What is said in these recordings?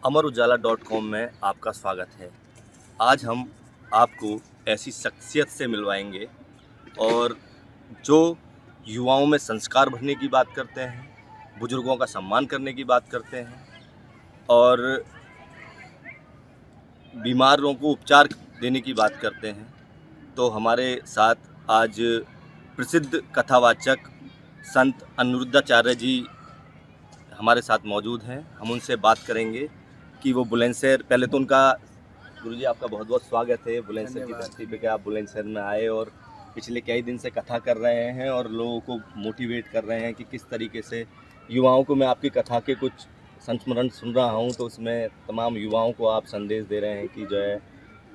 अमरउजाला.com में आपका स्वागत है। आज हम आपको ऐसी शख्सियत से मिलवाएंगे और जो युवाओं में संस्कार भरने की बात करते हैं, बुजुर्गों का सम्मान करने की बात करते हैं और बीमारों को उपचार देने की बात करते हैं। तो हमारे साथ आज प्रसिद्ध कथावाचक संत अनिरुद्धाचार्य जी हमारे साथ मौजूद हैं। हम उनसे बात करेंगे कि वो बुलंदशहर, पहले तो उनका गुरुजी आपका बहुत बहुत स्वागत है बुलंदशहर की धरती पे कि आप बुलंदशहर में आए और पिछले कई दिन से कथा कर रहे हैं और लोगों को मोटिवेट कर रहे हैं कि किस तरीके से युवाओं को, मैं आपकी कथा के कुछ संस्मरण सुन रहा हूँ तो उसमें तमाम युवाओं को आप संदेश दे रहे हैं कि जो है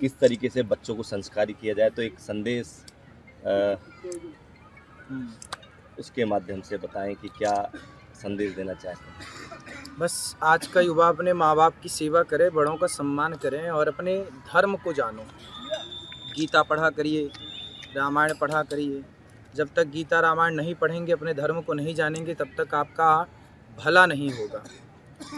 किस तरीके से बच्चों को संस्कारी किया जाए। तो एक संदेश उसके माध्यम से बताएं कि क्या संदेश देना चाहते हैं। बस आज का युवा अपने माँ बाप की सेवा करे, बड़ों का सम्मान करें और अपने धर्म को जानो। गीता पढ़ा करिए, रामायण पढ़ा करिए। जब तक गीता रामायण नहीं पढ़ेंगे, अपने धर्म को नहीं जानेंगे, तब तक आपका भला नहीं होगा।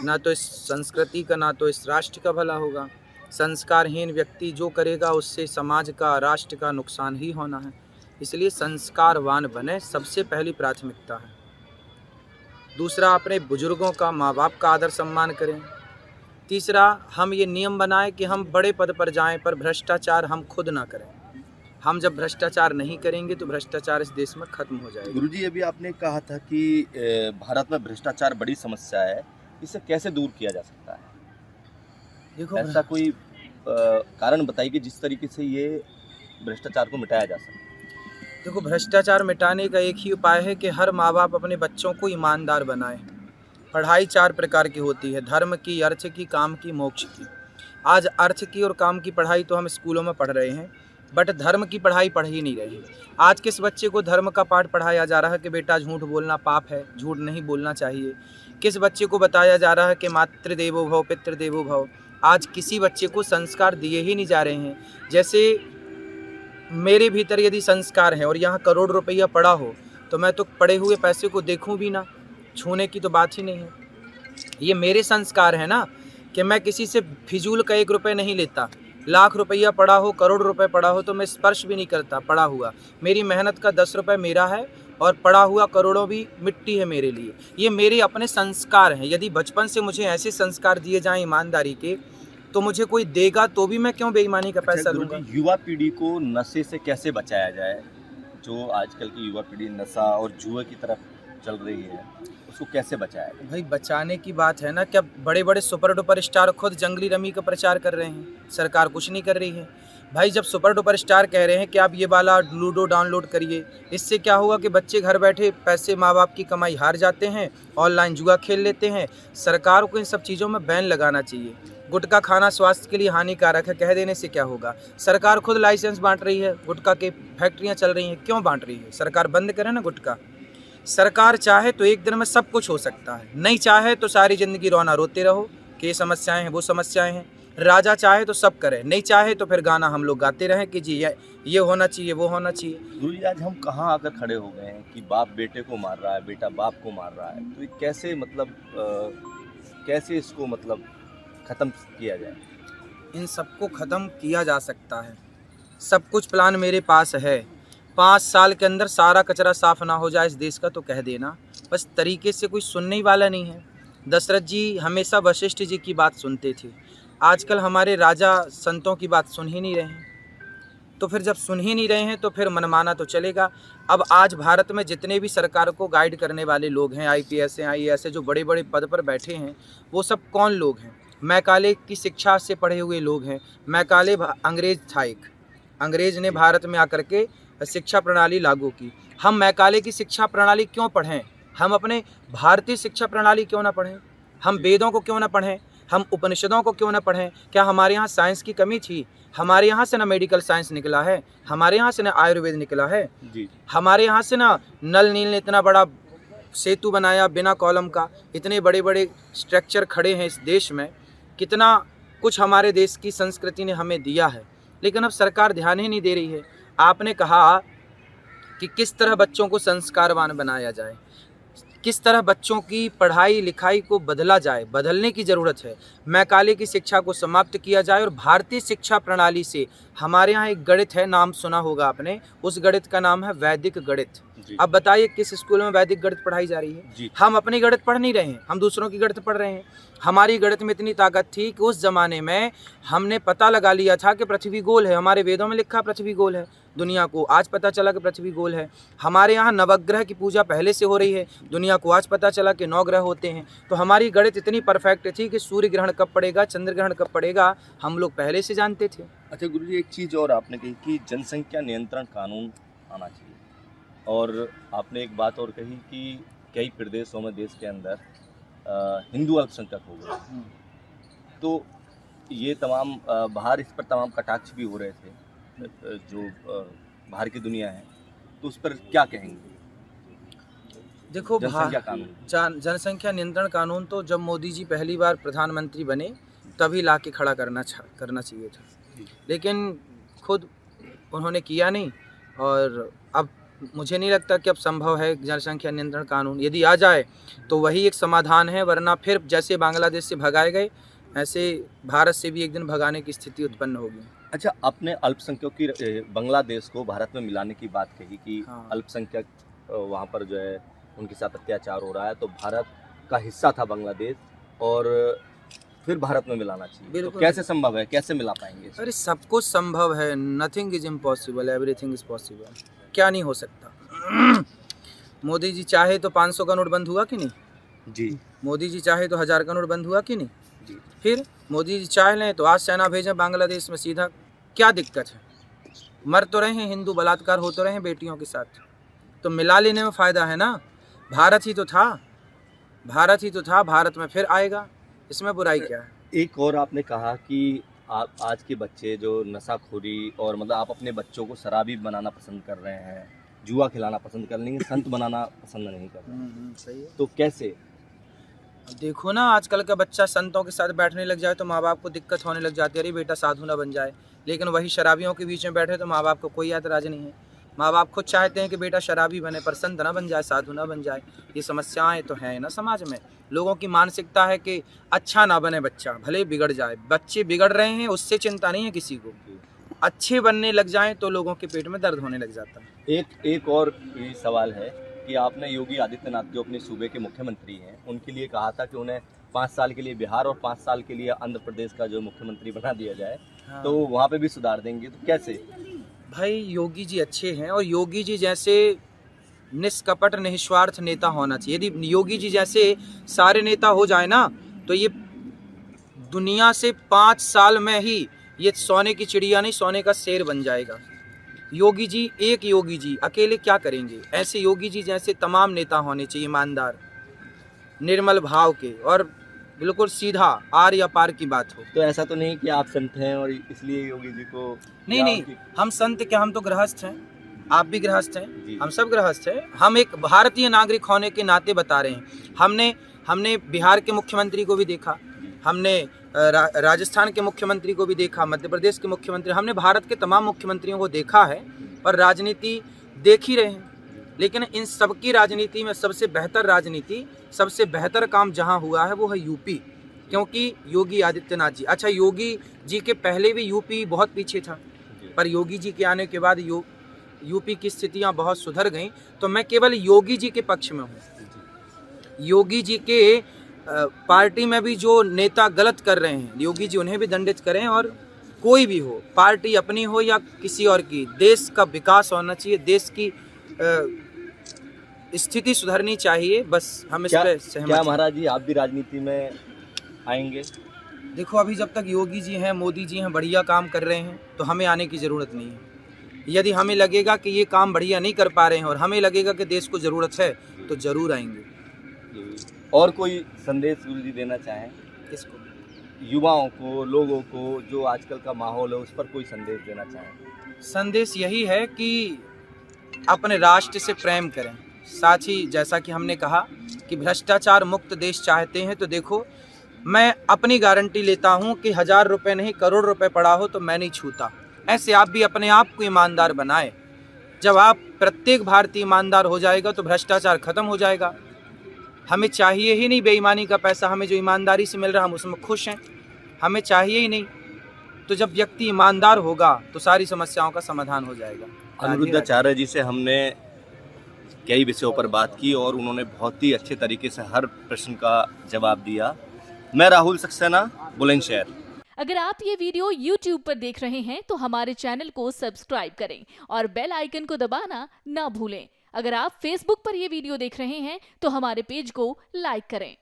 ना तो इस संस्कृति का, ना तो इस राष्ट्र का भला होगा। संस्कारहीन व्यक्ति जो करेगा उससे समाज का, राष्ट्र का नुकसान ही होना है। इसलिए संस्कारवान बने, सबसे पहली प्राथमिकता है। दूसरा, अपने बुजुर्गों का, माँ बाप का आदर सम्मान करें। तीसरा, हम ये नियम बनाएं कि हम बड़े पद पर जाएं पर भ्रष्टाचार हम खुद ना करें। हम जब भ्रष्टाचार नहीं करेंगे तो भ्रष्टाचार इस देश में खत्म हो जाएगा। गुरुजी, अभी आपने कहा था कि भारत में भ्रष्टाचार बड़ी समस्या है, इसे कैसे दूर किया जा सकता है? देखो, ऐसा कोई कारण बताइए कि जिस तरीके से ये भ्रष्टाचार को मिटाया जा सके। देखो, भ्रष्टाचार मिटाने का एक ही उपाय है कि हर माँ बाप अपने बच्चों को ईमानदार बनाए। पढ़ाई 4 प्रकार की होती है: धर्म की, अर्थ की, काम की, मोक्ष की। आज अर्थ की और काम की पढ़ाई तो हम स्कूलों में पढ़ रहे हैं, बट धर्म की पढ़ाई पढ़ ही नहीं रहे। आज किस बच्चे को धर्म का पाठ पढ़ाया जा रहा है कि बेटा झूठ बोलना पाप है, झूठ नहीं बोलना चाहिए? किस बच्चे को बताया जा रहा है कि मातृदेवो भव, पितृदेवो भव? आज किसी बच्चे को संस्कार दिए ही नहीं जा रहे हैं। जैसे मेरे भीतर यदि संस्कार है और यहाँ करोड़ रुपया पड़ा हो तो मैं तो पड़े हुए पैसे को देखूं भी ना, छूने की तो बात ही नहीं है। ये मेरे संस्कार है ना कि मैं किसी से फिजूल का 1 रुपये नहीं लेता। लाख रुपया पड़ा हो, करोड़ रुपए पड़ा हो तो मैं स्पर्श भी नहीं करता पड़ा हुआ। मेरी मेहनत का 10 रुपये मेरा है और पड़ा हुआ करोड़ों भी मिट्टी है मेरे लिए। ये मेरे अपने संस्कार हैं। यदि बचपन से मुझे ऐसे संस्कार दिए जाएं ईमानदारी के, तो मुझे कोई देगा तो भी मैं क्यों बेईमानी का पैसा लूँगा। युवा पीढ़ी को नशे से कैसे बचाया जाए? जो आजकल की युवा पीढ़ी नशा और जुए की तरफ चल रही है, उसको कैसे बचाया जाए? भाई, बचाने की बात है ना, क्या बड़े बड़े सुपर डुपर स्टार खुद जंगली रमी का प्रचार कर रहे हैं, सरकार कुछ नहीं कर रही है। भाई, जब सुपर डुपर स्टार कह रहे हैं कि आप ये वाला लूडो डाउनलोड करिए, इससे क्या होगा कि बच्चे घर बैठे पैसे, माँ बाप की कमाई हार जाते हैं, ऑनलाइन जुआ खेल लेते हैं। सरकार को इन सब चीज़ों में बैन लगाना चाहिए। गुटखा खाना स्वास्थ्य के लिए हानिकारक है, कह देने से क्या होगा? सरकार खुद लाइसेंस बांट रही है, गुटखा के फैक्ट्रियाँ चल रही हैं, क्यों बांट रही है? सरकार बंद करे ना गुटखा। सरकार चाहे तो एक दिन में सब कुछ हो सकता है, नहीं चाहे तो सारी ज़िंदगी रोना रोते रहो कि ये समस्याएं हैं, वो समस्याएं हैं। राजा चाहे तो सब करे, नहीं चाहे तो फिर गाना हम लोग गाते रहें कि जी ये होना चाहिए, वो होना चाहिए। गुरु जी, आज हम कहाँ आकर खड़े हो गए हैं कि बाप बेटे को मार रहा है, बेटा बाप को मार रहा है। तो ये कैसे कैसे इसको ख़त्म किया जाए? इन सबको ख़त्म किया जा सकता है। सब कुछ प्लान मेरे पास है। 5 साल के अंदर सारा कचरा साफ ना हो जाए इस देश का तो कह देना। बस तरीके से कोई सुनने वाला नहीं है। दशरथ जी हमेशा वशिष्ठ जी की बात सुनते थे। आजकल हमारे राजा संतों की बात सुन ही नहीं रहे हैं। तो फिर जब सुन ही नहीं रहे हैं तो फिर मनमाना तो चलेगा। अब आज भारत में जितने भी सरकार को गाइड करने वाले लोग हैं, IPS हैं, IAS हैं, जो बड़े बड़े पद पर बैठे हैं, वो सब कौन लोग हैं? मैकाले की शिक्षा से पढ़े हुए लोग हैं। मैकाले अंग्रेज था एक, अंग्रेज ने भारत में आकर के शिक्षा प्रणाली लागू की। हम मैकाले की शिक्षा प्रणाली क्यों पढ़ें? हम अपने भारतीय शिक्षा प्रणाली क्यों ना पढ़ें? हम वेदों को क्यों ना पढ़ें? हम उपनिषदों को क्यों ना पढ़ें? क्या हमारे यहाँ साइंस की कमी थी? हमारे यहाँ से ना मेडिकल साइंस निकला है, हमारे यहाँ से ना आयुर्वेद निकला है जी। हमारे यहाँ से ना नल नील ने इतना बड़ा सेतु बनाया बिना कॉलम का, इतने बड़े बड़े स्ट्रक्चर खड़े हैं इस देश में। कितना कुछ हमारे देश की संस्कृति ने हमें दिया है, लेकिन अब सरकार ध्यान ही नहीं दे रही है। आपने कहा कि किस तरह बच्चों को संस्कारवान बनाया जाए। किस तरह बच्चों की पढ़ाई लिखाई को बदला जाए, बदलने की ज़रूरत है। मैकाले की शिक्षा को समाप्त किया जाए और भारतीय शिक्षा प्रणाली से हमारे यहाँ एक गणित है, नाम सुना होगा आपने, उस गणित का नाम है वैदिक गणित। जी। अब बताइए किस स्कूल में वैदिक गणित पढ़ाई जा रही है? जी। हम अपनी गणित पढ़ नहीं रहे हैं, हम दूसरों की गणित पढ़ रहे हैं। हमारी गणित में इतनी ताकत थी कि उस ज़माने में हमने पता लगा लिया था कि पृथ्वी गोल है। हमारे वेदों में लिखा पृथ्वी गोल है, दुनिया को आज पता चला कि पृथ्वी गोल है। हमारे यहाँ नवग्रह की पूजा पहले से हो रही है, दुनिया को आज पता चला कि 9 ग्रह होते हैं। तो हमारी गणित इतनी परफेक्ट थी कि सूर्य ग्रहण कब पड़ेगा, चंद्र ग्रहण कब पड़ेगा, हम लोग पहले से जानते थे। अच्छा गुरुजी, एक चीज़ और आपने कही कि जनसंख्या नियंत्रण कानून आना चाहिए, और आपने एक बात और कही कि कई प्रदेशों में देश के अंदर हिंदू अल्पसंख्यक हो गए, तो ये तमाम बाहर इस पर तमाम कटाक्ष भी हो रहे थे, जो बाहर की दुनिया है, तो उस पर क्या कहेंगे? देखो, जनसंख्या कानून, जनसंख्या नियंत्रण कानून तो जब मोदी जी पहली बार प्रधानमंत्री बने तभी ला के खड़ा करना चाहिए था, लेकिन खुद उन्होंने किया नहीं। और अब मुझे नहीं लगता कि अब संभव है जनसंख्या नियंत्रण कानून। यदि आ जाए तो वही एक समाधान है, वरना फिर जैसे बांग्लादेश से भगाए गए ऐसे भारत से भी एक दिन भगाने की स्थिति उत्पन्न होगी। अच्छा, आपने अल्पसंख्यकों की बांग्लादेश को भारत में मिलाने की बात कही कि हाँ। अल्पसंख्यक वहाँ पर जो है उनके साथ अत्याचार हो रहा है, तो भारत का हिस्सा था बांग्लादेश, और फिर भारत में मिलाना चाहिए, तो बिल्कुल। कैसे संभव है, कैसे मिला पाएंगे इसको? अरे सब कुछ संभव है, nothing is impossible, everything is possible. क्या नहीं हो सकता? मोदी जी चाहे तो 500 का नोट बंद हुआ कि नहीं? जी। मोदी जी चाहे तो 1000 का नोट बंद हुआ कि नहीं? जी। फिर मोदी जी चाह लें तो आज सेना भेजें बांग्लादेश में सीधा, क्या दिक्कत है? मर तो रहे हैं हिंदू, बलात्कार हो तो रहे हैं बेटियों के साथ, तो मिला लेने में फ़ायदा है ना। भारत ही तो था, भारत ही तो था, भारत में फिर आएगा, इसमें बुराई क्या है? एक और आपने कहा कि आप आज के बच्चे जो नशाखोरी, और मतलब आप अपने बच्चों को शराबी बनाना पसंद कर रहे हैं, जुआ खिलाना पसंद कर रहे हैं, संत बनाना पसंद नहीं कर रहे हैं, सही है। तो कैसे? देखो ना, आजकल का बच्चा संतों के साथ बैठने लग जाए तो माँ बाप को दिक्कत होने लग जाती है, अरे बेटा साधु ना बन जाए। लेकिन वही शराबियों के बीच में बैठे तो माँ बाप को कोई ऐतराज़ नहीं है। माँ बाप खुद चाहते हैं कि बेटा शराबी बने पर संत ना बन जाए, साधु ना बन जाए। ये समस्याएं तो हैं ना समाज में। लोगों की मानसिकता है कि अच्छा ना बने बच्चा, भले बिगड़ जाए। बच्चे बिगड़ रहे हैं उससे चिंता नहीं है किसी को, अच्छे बनने लग जाएं तो लोगों के पेट में दर्द होने लग जाता है। एक और ये सवाल है कि आपने योगी आदित्यनाथ जो अपने सूबे के मुख्यमंत्री हैं, उनके लिए कहा था कि उन्हें 5 साल के लिए बिहार और 5 साल के लिए आंध्र प्रदेश का जो मुख्यमंत्री बना दिया जाए, हाँ। तो वहाँ पे भी सुधार देंगे, तो कैसे? भाई योगी जी अच्छे हैं, और योगी जी जैसे निष्कपट निस्वार्थ नेता होना चाहिए। यदि योगी जी जैसे सारे नेता हो जाए ना, तो ये दुनिया से 5 साल में ही ये सोने की चिड़िया नहीं, सोने का शेर बन जाएगा। योगी जी, एक योगी जी अकेले क्या करेंगे? ऐसे योगी जी जैसे तमाम नेता होने चाहिए, ईमानदार, निर्मल भाव के, और बिल्कुल सीधा आर या पार की बात हो। तो ऐसा तो नहीं कि आप संत हैं और इसलिए योगी जी को? नहीं, हम संत क्या, हम तो गृहस्थ हैं, आप भी गृहस्थ हैं, जी। हम सब गृहस्थ हैं। हम एक भारतीय नागरिक होने के नाते बता रहे हैं। हमने बिहार के मुख्यमंत्री को भी देखा, हमने राजस्थान के मुख्यमंत्री को भी देखा, मध्य प्रदेश के मुख्यमंत्री, हमने भारत के तमाम मुख्यमंत्रियों को देखा है और राजनीति देख ही रहे हैं। लेकिन इन सबकी राजनीति में सबसे बेहतर राजनीति, सबसे बेहतर काम जहां हुआ है वो है यूपी, क्योंकि योगी आदित्यनाथ जी। अच्छा, योगी जी के पहले भी यूपी बहुत पीछे था, पर योगी जी के आने के बाद यूपी की स्थितियां बहुत सुधर गईं। तो मैं केवल योगी जी के पक्ष में हूँ। योगी जी के पार्टी में भी जो नेता गलत कर रहे हैं, योगी जी उन्हें भी दंडित करें, और कोई भी हो, पार्टी अपनी हो या किसी और की, देश का विकास होना चाहिए, देश की स्थिति सुधरनी चाहिए। बस हम इस पे सहमत क्या हैं। महाराज जी, आप भी राजनीति में आएंगे? देखो, अभी जब तक योगी जी हैं, मोदी जी हैं, बढ़िया काम कर रहे हैं, तो हमें आने की ज़रूरत नहीं है। यदि हमें लगेगा कि ये काम बढ़िया नहीं कर पा रहे हैं और हमें लगेगा कि देश को ज़रूरत है, तो ज़रूर आएंगे। और कोई संदेश गुरु जी देना चाहें किसको? युवाओं को, लोगों को, जो आजकल का माहौल है उस पर कोई संदेश देना चाहें? संदेश यही है कि अपने राष्ट्र से प्रेम करें। साथ ही जैसा कि हमने कहा कि भ्रष्टाचार मुक्त देश चाहते हैं, तो देखो, मैं अपनी गारंटी लेता हूं कि 1000 रुपये नहीं, करोड़ रुपए पड़ा हो तो मैं नहीं छूता। ऐसे आप भी अपने आप को ईमानदार बनाएं। जब आप प्रत्येक भारतीय ईमानदार हो जाएगा तो भ्रष्टाचार खत्म हो जाएगा। हमें चाहिए ही नहीं बेईमानी का पैसा, हमें जो ईमानदारी से मिल रहा है हम उसमें खुश हैं, हमें चाहिए ही नहीं। तो जब व्यक्ति ईमानदार होगा तो सारी समस्याओं का समाधान हो जाएगा। अनिरुद्धाचार्य जी से हमने कई विषयों पर बात की और उन्होंने बहुत ही अच्छे तरीके से हर प्रश्न का जवाब दिया। मैं राहुल सक्सेना, बुलंदशहर। अगर आप ये वीडियो YouTube पर देख रहे हैं तो हमारे चैनल को सब्सक्राइब करें और बेल आइकन को दबाना ना भूलें। अगर आप Facebook पर ये वीडियो देख रहे हैं तो हमारे पेज को लाइक करें।